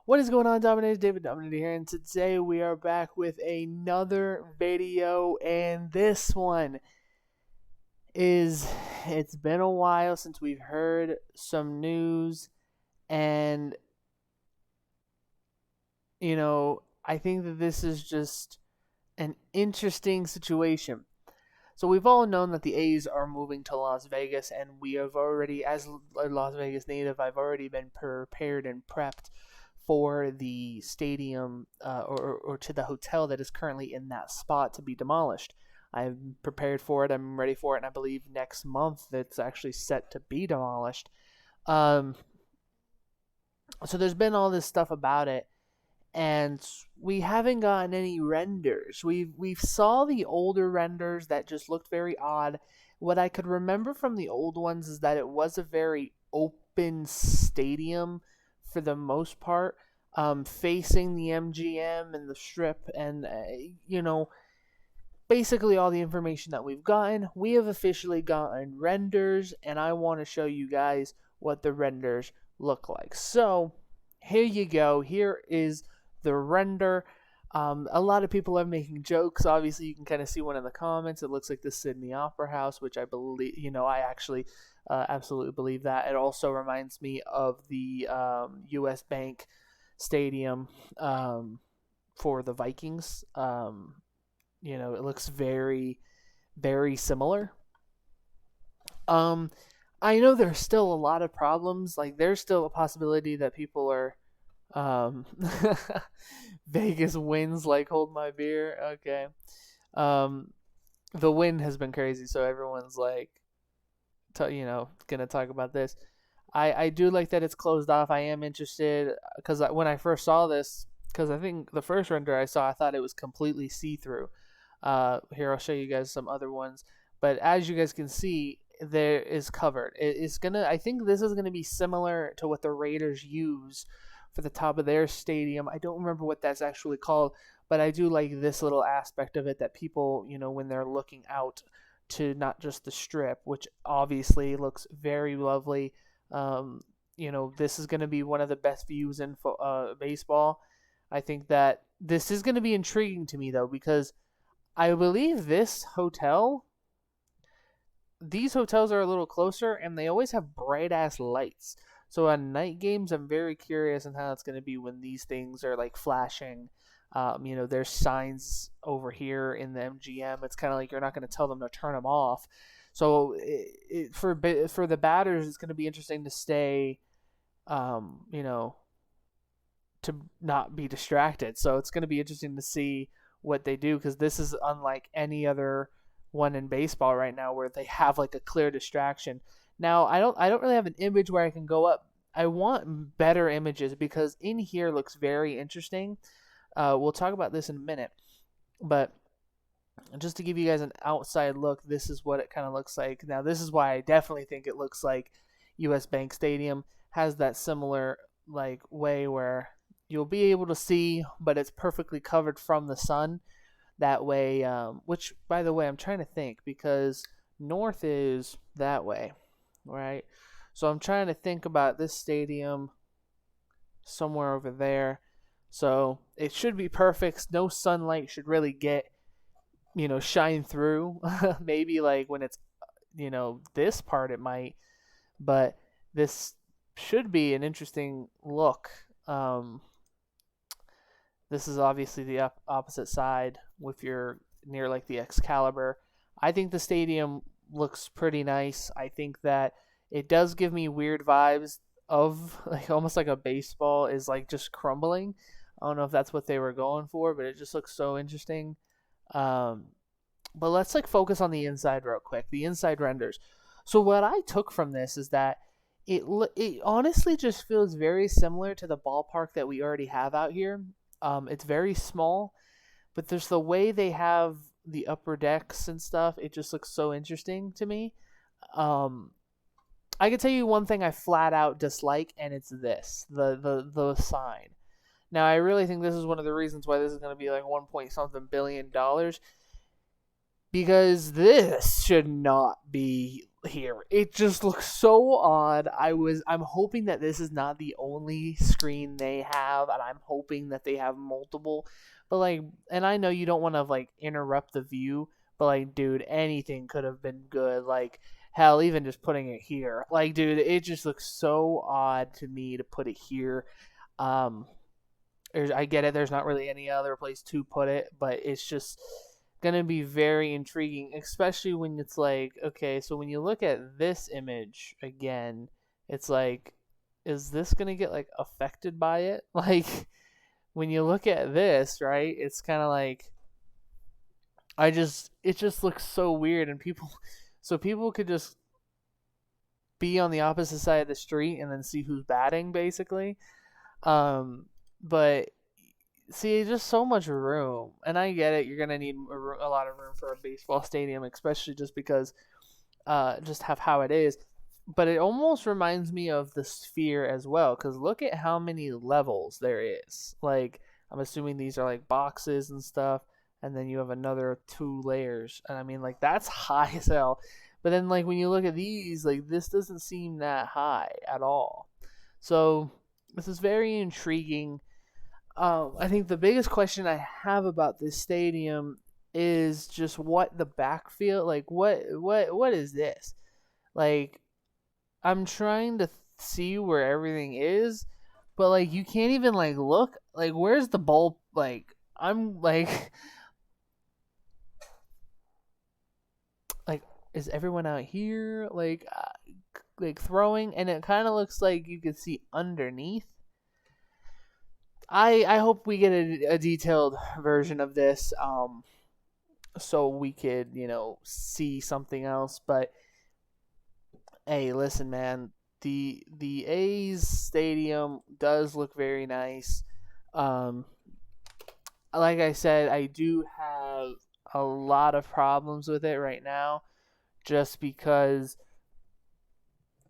What is going on, Dominator? David Dominator here, and today we are back with another video, and this one is, it's been a while since we've heard some news, and, I think that this is just an interesting situation. So we've all known that the A's are moving to Las Vegas, and we have already, as a Las Vegas native, I've already been prepared and prepped for the stadium or to the hotel that is currently in that spot to be demolished. I'm prepared for it. I'm ready for it, and I believe next month it's actually set to be demolished. Um, so there's been all this stuff about it, and we haven't gotten any renders. We've saw the older renders that just looked very odd. What I could remember from the old ones is that it was a very open stadium for the most part, facing the MGM and the Strip, and basically all the information that we've gotten. We have officially gotten renders, and I want to show you guys what the renders look like. So here you go. Here is the render. A lot of people are making jokes. Obviously, you can kind of see one in the comments. It looks like the Sydney Opera House, which I believe, I actually absolutely believe that. It also reminds me of the U.S. Bank Stadium for the Vikings. It looks very, very similar. I know there's still a lot of problems. Like, there's still a possibility that people are um, Vegas wins like hold my beer. Okay. Um, the win has been crazy, so everyone's like, gonna talk about this. I do like that it's closed off. I am interested because when I first saw this, because I think the first render I saw, I thought it was completely see through. Here I'll show you guys some other ones, but as you guys can see, there is covered. It's gonna. I think this is gonna be similar to what the Raiders use for the top of their stadium. I don't remember what that's actually called, but I do like this little aspect of it that people, when they're looking out to not just the Strip, which obviously looks very lovely. This is going to be one of the best views in baseball. I think that this is going to be intriguing to me, though, because I believe these hotels are a little closer, and they always have bright ass lights. So on night games, I'm very curious on how it's going to be when these things are like flashing. There's signs over here in the MGM. It's kind of like you're not going to tell them to turn them off. So for the batters, it's going to be interesting to stay, um, you know, to not be distracted. So it's going to be interesting to see what they do, because this is unlike any other one in baseball right now where they have like a clear distraction. Now I don't really have an image where I can go up. I want better images because in here looks very interesting. We'll talk about this in a minute, but just to give you guys an outside look, this is what it kind of looks like. Now this is why I definitely think it looks like U.S. Bank Stadium has that similar like way where you'll be able to see, but it's perfectly covered from the sun. That way, which by the way, I'm trying to think because north is that way, right? So I'm trying to think about this stadium somewhere over there. So it should be perfect. No sunlight should really get, shine through. Maybe like when it's, this part it might, but this should be an interesting look. This is obviously the opposite side if you're near like the Excalibur. I think the stadium looks pretty nice. I think that it does give me weird vibes of like almost like a baseball is like just crumbling. I don't know if that's what they were going for, but it just looks so interesting. Um, but let's like focus on the inside real quick. The inside renders. So what I took from this is that it honestly just feels very similar to the ballpark that we already have out here. It's very small, but there's the way they have the upper decks and stuff. It just looks so interesting to me. Um, I can tell you one thing I flat out dislike, and it's this the sign. Now, I really think this is one of the reasons why this is going to be like 1 point something billion dollars, because this should not be here. It just looks so odd. I'm hoping that this is not the only screen they have, and I'm hoping that they have multiple. But like, and I know you don't want to like interrupt the view, but like, dude, anything could have been good. Like, hell, even just putting it here. Like, dude, it just looks so odd to me to put it here. Um, I get it. There's not really any other place to put it, but it's just gonna be very intriguing, especially when it's like, okay, so when you look at this image again, it's like, is this gonna get like affected by it? Like when you look at this, right? It's kind of like it just looks so weird, and so people could just be on the opposite side of the street and then see who's batting, basically. But see, just so much room, and I get it. You're gonna need a lot of room for a baseball stadium, especially just because, just have how it is. But it almost reminds me of the Sphere as well, because look at how many levels there is. Like, I'm assuming these are like boxes and stuff, and then you have another 2 layers, and I mean, like that's high as hell. But then, like when you look at these, like this doesn't seem that high at all. So this is very intriguing. I think the biggest question I have about this stadium is just what the backfield, like what is this? Like I'm trying to see where everything is, but like you can't even like look, like where's the bulb? Like I'm like like is everyone out here like throwing, and it kind of looks like you could see underneath. I hope we get a detailed version of this, so we could see something else. But hey, listen, man, the A's stadium does look very nice. Um, like I said, I do have a lot of problems with it right now, just because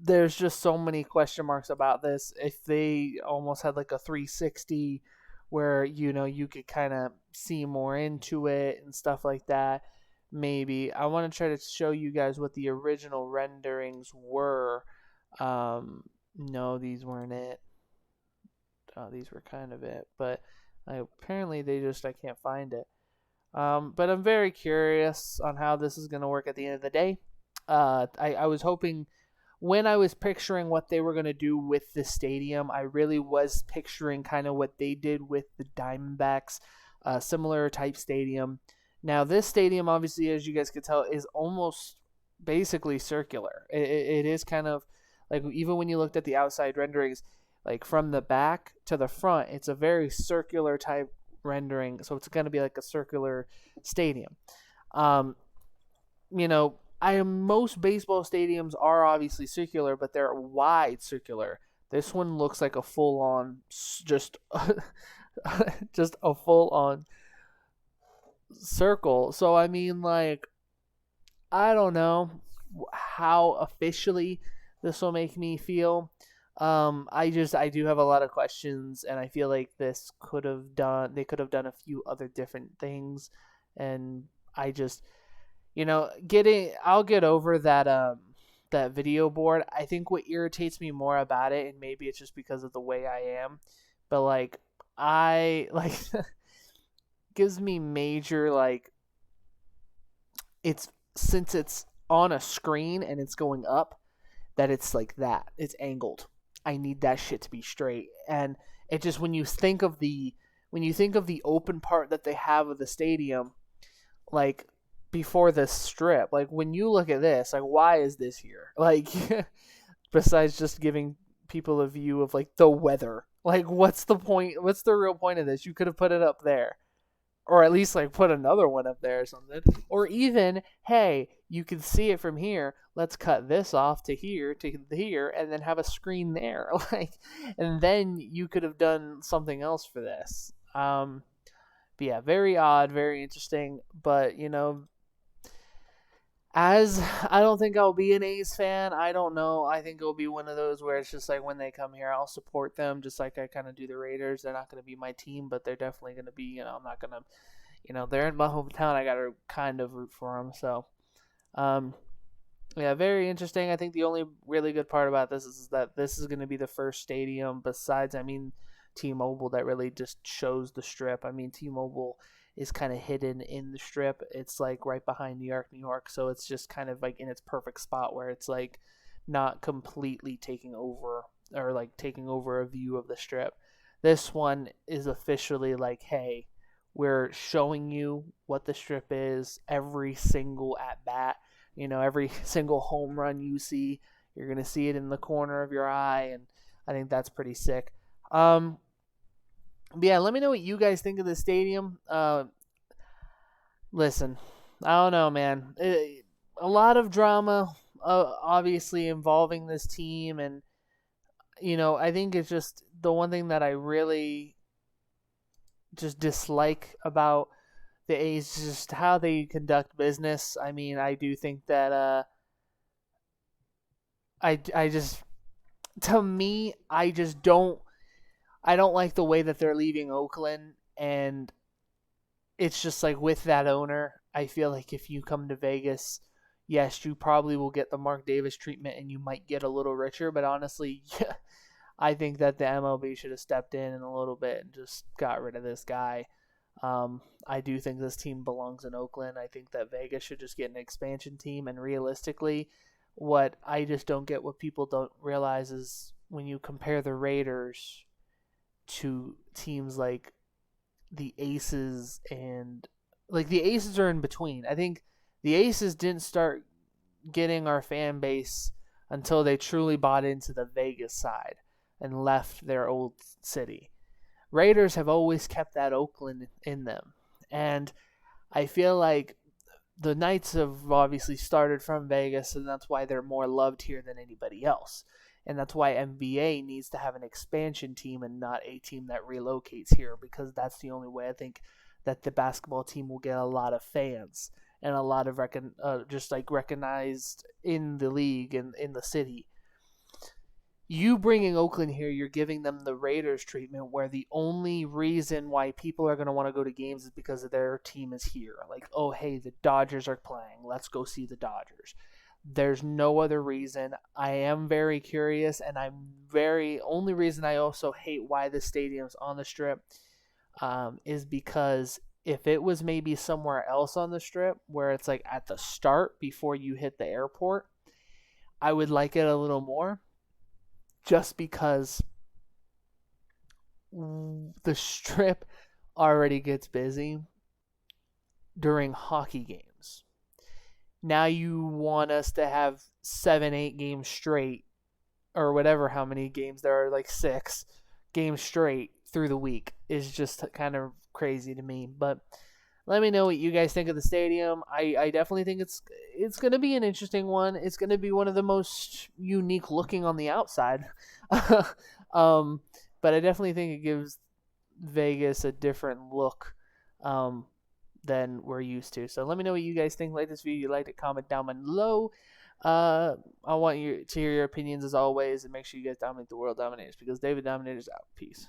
there's just so many question marks about this. If they almost had like a 360 where you could kind of see more into it and stuff like that, maybe I want to try to show you guys what the original renderings were. No, these weren't it. These were kind of it, but apparently I can't find it. But I'm very curious on how this is going to work at the end of the day. I was hoping, when I was picturing what they were going to do with the stadium, I really was picturing kind of what they did with the Diamondbacks, similar type stadium. Now, this stadium, obviously, as you guys could tell, is almost basically circular. It is kind of like, even when you looked at the outside renderings, like from the back to the front, it's a very circular type rendering. So it's going to be like a circular stadium. Um, most baseball stadiums are obviously circular, but they're wide circular. This one looks like a full on, just just a full on circle. So I mean, like, I don't know how officially this will make me feel. I do have a lot of questions, and I feel like they could have done a few other different things, and I just, I'll get over that video board. I think what irritates me more about it, and maybe it's just because of the way I am, but like I like gives me major, like, it's since it's on a screen and it's going up, that it's like that. It's angled. I need that shit to be straight. And it just, when you think of the open part that they have of the stadium, like before the strip, like when you look at this, like why is this here? Like besides just giving people a view of like the weather. Like what's the point? What's the real point of this? You could have put it up there. Or at least like put another one up there or something. Or even, hey, you can see it from here. Let's cut this off to here, and then have a screen there. Like, and then you could have done something else for this. But yeah, very odd, very interesting. But as I don't think I'll be an A's fan. I don't know. I think it'll be one of those where it's just like when they come here, I'll support them just like I kind of do the Raiders. They're not going to be my team, but they're definitely going to be, I'm not going to, they're in my hometown. I got to kind of root for them. So, um, Yeah, very interesting. I think the only really good part about this is that this is going to be the first stadium besides, I mean, T-Mobile that really just shows the strip. I mean, T-Mobile is kind of hidden in the strip. It's like right behind New York, so it's just kind of like in its perfect spot where it's like not completely taking over or like taking over a view of the strip. This one is officially like, hey, we're showing you what the strip is every single at bat. Every single home run you see, you're going to see it in the corner of your eye, and I think that's pretty sick. But yeah, let me know what you guys think of the stadium. Listen, I don't know, man. A lot of drama, obviously, involving this team, and, I think it's just the one thing that I really just dislike about the A's is just how they conduct business. I mean, I do think that I just to me I just don't like the way that they're leaving Oakland, and it's just like with that owner, I feel like if you come to Vegas, yes, you probably will get the Mark Davis treatment and you might get a little richer, but honestly, yeah, I think that the MLB should have stepped in a little bit and just got rid of this guy. I do think this team belongs in Oakland. I think that Vegas should just get an expansion team. And realistically, what I just don't get, what people don't realize is when you compare the Raiders to teams like the Aces and like the Aces are in between. I think the Aces didn't start getting our fan base until they truly bought into the Vegas side and left their old city. Raiders have always kept that Oakland in them. And I feel like the Knights have obviously started from Vegas, and that's why they're more loved here than anybody else. And that's why NBA needs to have an expansion team and not a team that relocates here, because that's the only way I think that the basketball team will get a lot of fans and a lot of just like recognized in the league and in the city. You bringing Oakland here, you're giving them the Raiders treatment, where the only reason why people are going to want to go to games is because of their team is here. Like, oh, hey, the Dodgers are playing. Let's go see the Dodgers. There's no other reason. I am very curious, and only reason I also hate why the stadium's on the strip is because if it was maybe somewhere else on the strip where it's like at the start before you hit the airport, I would like it a little more, just because the strip already gets busy during hockey games. Now you want us to have 7, 8 games straight, or whatever, how many games there are, like 6 games straight through the week, is just kind of crazy to me. But let me know what you guys think of the stadium. I definitely think it's going to be an interesting one. It's going to be one of the most unique looking on the outside. um, but I definitely think it gives Vegas a different look um, than we're used to. So let me know what you guys think. Like this video, you liked it, comment down below. I want you to hear your opinions as always, and make sure you guys dominate the world dominators, because David Dominators out. Peace.